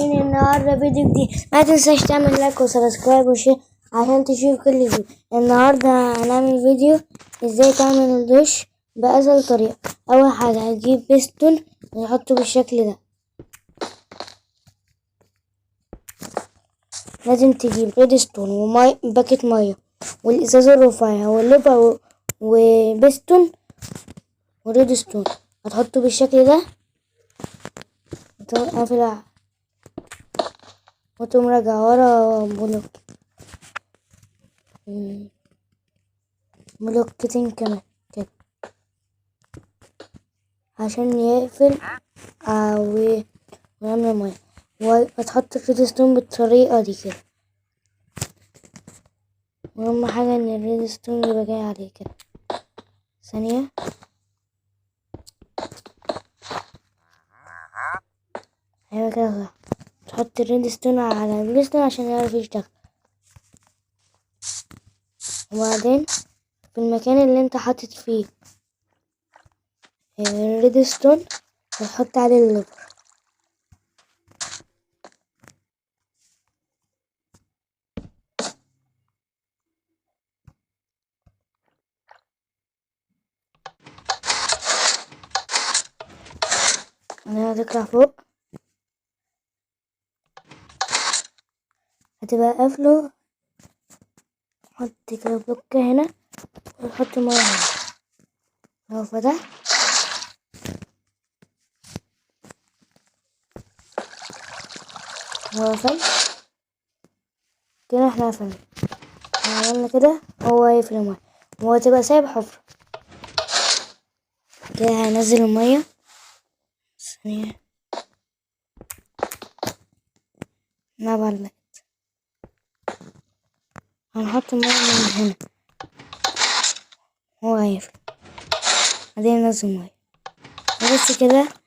النهارده فيديو جديد. ما تنساش تعمل لايك وسبسكرايب وشير عشان تشوف كل فيديو. النهارده هنعمل فيديو ازاي تعمل الدش بأسهل طريقة. اول حاجة هتجيب بيستون ونحطه بالشكل ده. لازم تجيب ريدستون وماء باكت مية والازاز الرفيع واللبة وبيستون وريدستون. هتحطه بالشكل ده قافل وتقوم راجع ورا بلوكتين كمان كده عشان يقفل ويعمل مية. وهتحط الريدستون بالطريقة دي كده. واهم حاجة ان الريدستون يبقى جاي عليه كده. ثانية. ايوه كده صح. تحط الريدستون على البيستون عشان يعرف يشتغل. وبعدين في المكان اللي انت حاطط فيه الريدستون هتحط عليه الليفر. انا هتطلع فوق هتبقى قافله. حط كده بلوكة هنا وتحط مية هنا. لو فتحت وقفل كده احنا قفلنا. عملنا كده هو هيقفل المية وهو تبقى سايب حفرة كده. هنزل المية ثانية. نبلت هنحط المية من هنا هو هيقفل. بعدين ننزل المية وبس كده.